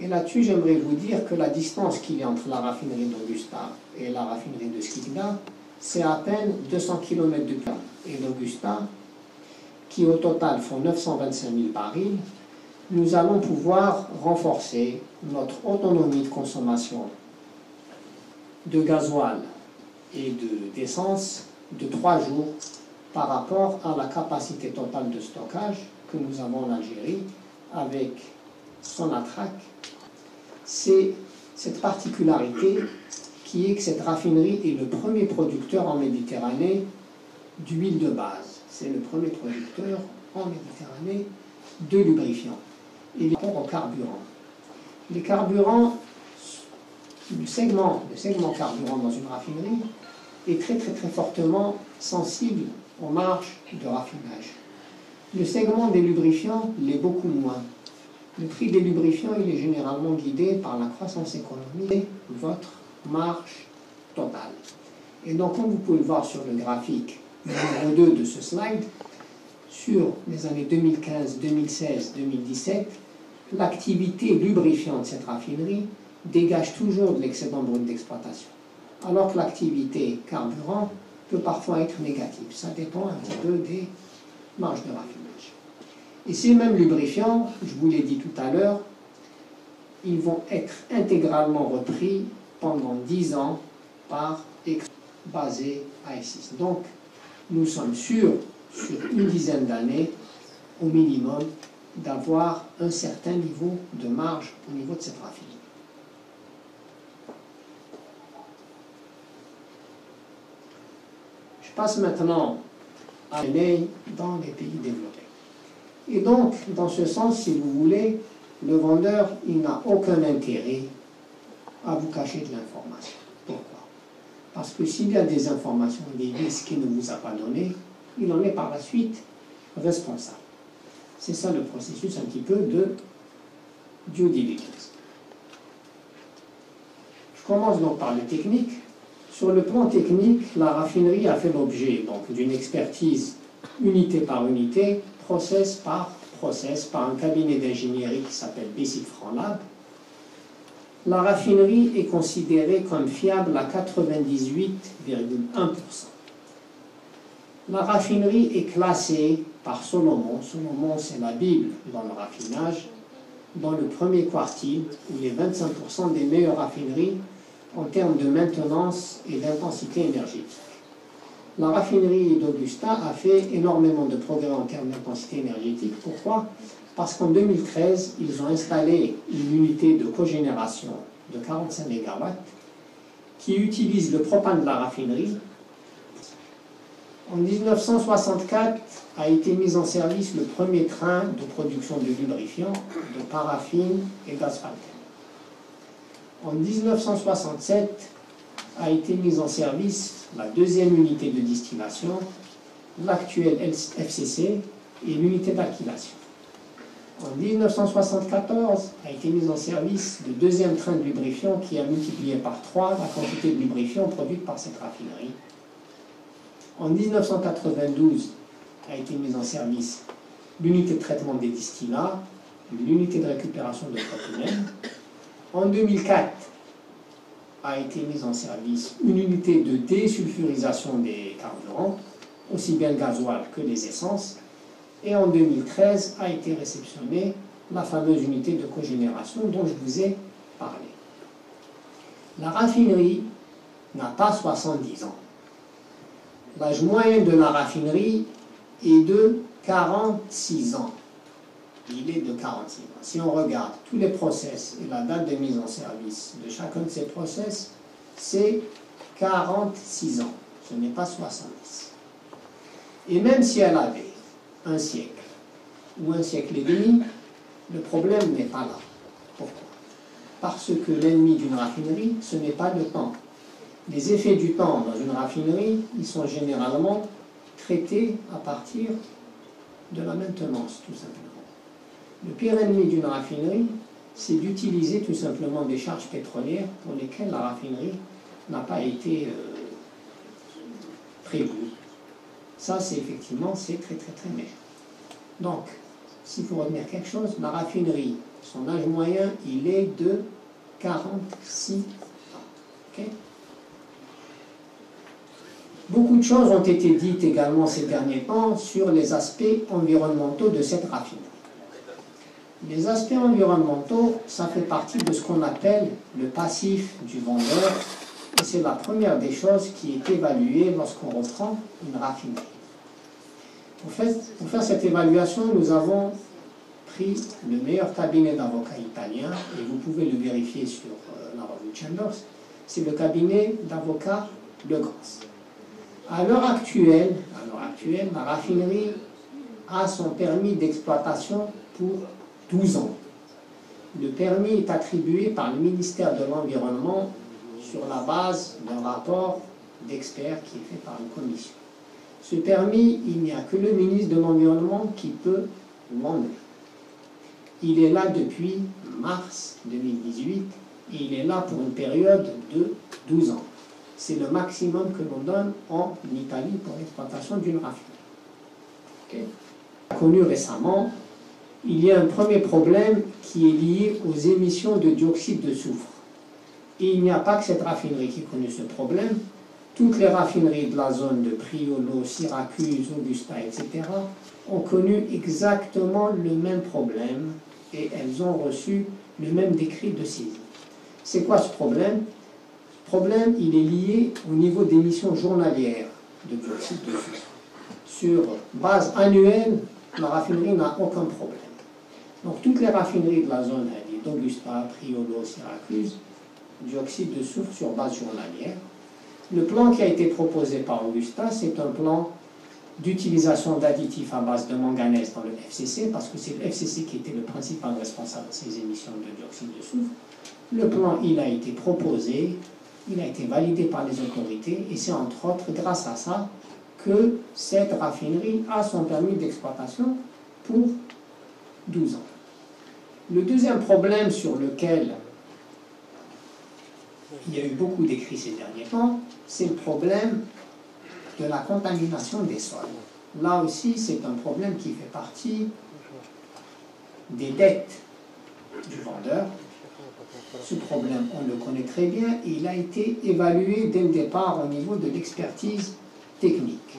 Et là-dessus, j'aimerais vous dire que la distance qu'il y a entre la raffinerie d'Augusta et la raffinerie de Skikda, c'est à peine 200 km de plus. Et d'Augusta, qui au total font 925 000 barils, nous allons pouvoir renforcer notre autonomie de consommation de gasoil et d'essence de 3 jours par rapport à la capacité totale de stockage que nous avons en Algérie avec Sonatrach. C'est cette particularité qui est que cette raffinerie est le premier producteur en Méditerranée d'huile de base. C'est le premier producteur en Méditerranée de lubrifiants. Et par rapport au carburant. Les carburants, le segment carburant dans une raffinerie est très fortement sensible aux marges de raffinage. Le segment des lubrifiants l'est beaucoup moins. Le prix des lubrifiants, il est généralement guidé par la croissance économique et votre marge totale. Et donc, comme vous pouvez le voir sur le graphique numéro 2 de ce slide, sur les années 2015, 2016, 2017, l'activité lubrifiant de cette raffinerie dégage toujours de l'excédent brut d'exploitation, alors que l'activité carburant peut parfois être négative. Ça dépend un petit peu des marges de raffinage. Et ces mêmes lubrifiants, je vous l'ai dit tout à l'heure, ils vont être intégralement repris pendant 10 ans par basé à S6. Donc, nous sommes sûrs, sur une dizaine d'années, au minimum, d'avoir un certain niveau de marge au niveau de cette raffinerie. Je passe maintenant à l'année dans les pays développés. Et donc, dans ce sens, si vous voulez, le vendeur, il n'a aucun intérêt à vous cacher de l'information. Pourquoi? Parce que s'il y a des informations, des risques qu'il ne vous a pas donné, il en est par la suite responsable. C'est ça le processus un petit peu de due diligence. Je commence donc par le technique. Sur le plan technique, la raffinerie a fait l'objet d'une expertise unité par unité, process par un cabinet d'ingénierie qui s'appelle Basic Franlab. La raffinerie est considérée comme fiable à 98,1%. La raffinerie est classée par Solomon. Solomon, c'est la Bible dans le raffinage, dans le premier quartile, où les 25% des meilleures raffineries en termes de maintenance et d'intensité énergétique. La raffinerie d'Augusta a fait énormément de progrès en termes d'intensité énergétique. Pourquoi? Parce qu'en 2013, ils ont installé une unité de cogénération de 45 MW qui utilise le propane de la raffinerie. En 1964 a été mis en service le premier train de production de lubrifiant, de paraffine et d'asphalte. En 1967 a été mise en service la deuxième unité de distillation, l'actuelle FCC et l'unité d'alkylation. En 1974 a été mise en service le deuxième train de lubrifiant qui a multiplié par 3 la quantité de lubrifiant produite par cette raffinerie. En 1992 a été mise en service l'unité de traitement des distillats, l'unité de récupération de propylène. En 2004 a été mise en service une unité de désulfurisation des carburants, aussi bien le gasoil que les essences. Et en 2013 a été réceptionnée la fameuse unité de cogénération dont je vous ai parlé. La raffinerie n'a pas 70 ans. L'âge moyen de la raffinerie est de 46 ans. Il est de 46 ans. Si on regarde tous les process et la date de mise en service de chacun de ces process, c'est 46 ans. Ce n'est pas 70. Et même si elle avait un siècle ou un siècle et demi, le problème n'est pas là. Pourquoi? Parce que l'ennemi d'une raffinerie, ce n'est pas le temps. Les effets du temps dans une raffinerie, ils sont généralement traités à partir de la maintenance, tout simplement. Le pire ennemi d'une raffinerie, c'est d'utiliser tout simplement des charges pétrolières pour lesquelles la raffinerie n'a pas été prévue. Ça, c'est effectivement, c'est très méchant. Donc, s'il faut retenir quelque chose, la raffinerie Son âge moyen, il est de 46 ans. Okay? Beaucoup de choses ont été dites également ces derniers temps sur les aspects environnementaux de cette raffinerie. Les aspects environnementaux, ça fait partie de ce qu'on appelle le passif du vendeur, et c'est la première des choses qui est évaluée lorsqu'on reprend une raffinerie. Pour faire cette évaluation, nous avons pris le meilleur cabinet d'avocats italien, et vous pouvez le vérifier sur la revue Chambers, c'est le cabinet d'avocats Legrand. À l'heure actuelle, la raffinerie a son permis d'exploitation pour 12 ans. Le permis est attribué par le ministère de l'Environnement sur la base d'un rapport d'experts qui est fait par une commission. Ce permis, il n'y a que le ministre de l'Environnement qui peut l'enlever. Il est là depuis mars 2018 et il est là pour une période de 12 ans. C'est le maximum que l'on donne en Italie pour l'exploitation d'une raffinerie. Okay. Connu récemment, il y a un premier problème qui est lié aux émissions de dioxyde de soufre. Et il n'y a pas que cette raffinerie qui connaît ce problème. Toutes les raffineries de la zone de Priolo, Syracuse, Augusta, etc. ont connu exactement le même problème et elles ont reçu le même décret de saisie. C'est quoi ce problème? Ce problème, il est lié au niveau d'émissions journalières de dioxyde de soufre. Sur base annuelle, la raffinerie n'a aucun problème. Donc toutes les raffineries de la zone d'Augusta, Priolo, Syracuse, dioxyde de soufre sur base journalière. Le plan qui a été proposé par Augusta, c'est un plan d'utilisation d'additifs à base de manganèse dans le FCC, parce que c'est le FCC qui était le principal responsable de ces émissions de dioxyde de soufre. Le plan, il a été proposé, il a été validé par les autorités, et c'est entre autres grâce à ça que cette raffinerie a son permis d'exploitation pour 12 ans. Le deuxième problème sur lequel il y a eu beaucoup d'écrits ces derniers temps, c'est le problème de la contamination des sols. Là aussi, c'est un problème qui fait partie des dettes du vendeur. Ce problème, on le connaît très bien, et il a été évalué dès le départ au niveau de l'expertise technique.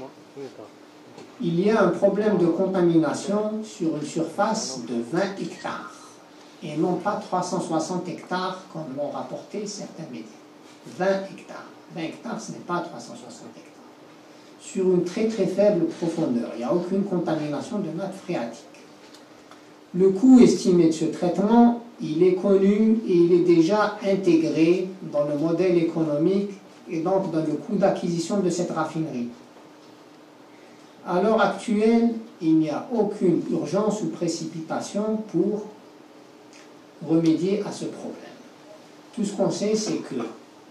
Il y a un problème de contamination sur une surface de 20 hectares, et non pas 360 hectares comme l'ont rapporté certains médias. 20 hectares. 20 hectares, ce n'est pas 360 hectares. Sur une très très faible profondeur, il n'y a aucune contamination de nappe phréatique. Le coût estimé de ce traitement, il est connu et il est déjà intégré dans le modèle économique et donc dans le coût d'acquisition de cette raffinerie. À l'heure actuelle, il n'y a aucune urgence ou précipitation pour remédier à ce problème. Tout ce qu'on sait, c'est que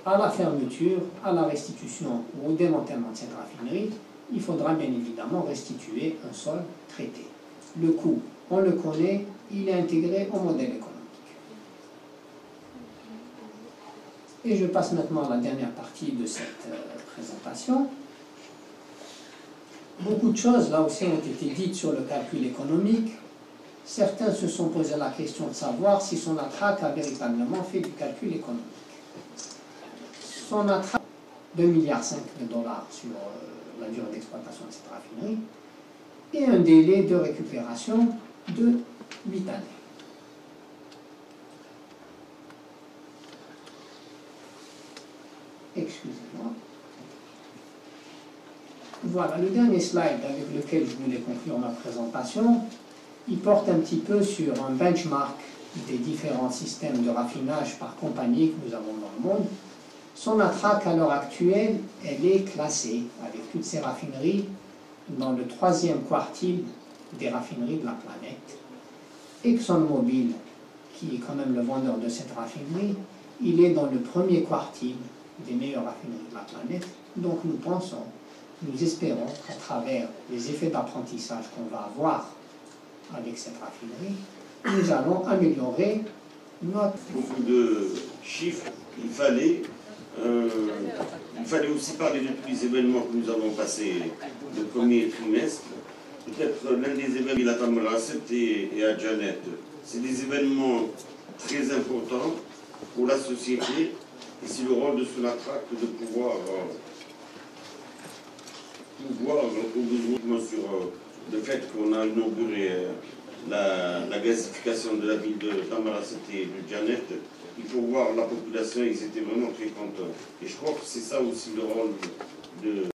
à la fermeture, à la restitution ou au démantèlement de cette raffinerie, il faudra bien évidemment restituer un sol traité. Le coût, on le connaît, il est intégré au modèle économique. Et je passe maintenant à la dernière partie de cette présentation. Beaucoup de choses, là aussi, ont été dites sur le calcul économique. Certains se sont posé la question de savoir si Sonatrach a véritablement fait du calcul économique. Sonatrach, 2,5 milliards de dollars sur la durée d'exploitation de cette raffinerie, et un délai de récupération de 8 années. Excusez-moi. Voilà, le dernier slide avec lequel je voulais conclure ma présentation, il porte un petit peu sur un benchmark des différents systèmes de raffinage par compagnie que nous avons dans le monde. Sonatrach, à l'heure actuelle, elle est classée, avec toutes ces raffineries, dans le 3e quartile des raffineries de la planète. ExxonMobil, qui est quand même le vendeur de cette raffinerie, il est dans le 1er quartile des meilleures raffineries de la planète. Donc nous pensons, nous espérons qu'à travers les effets d'apprentissage qu'on va avoir avec cette raffinerie, nous allons améliorer notre... Beaucoup de chiffres, il fallait aussi parler de tous les événements que nous avons passés le premier trimestre. Peut-être l'un des événements, la Tamraset et à Janet. c'est des événements très importants pour la société et c'est le rôle de Sonatrach de pouvoir sur le fait qu'on a inauguré la gazification de la ville de Tamaracete et de Djanet. Il faut voir la population, ils étaient vraiment très contents. Et je crois que c'est ça aussi le rôle de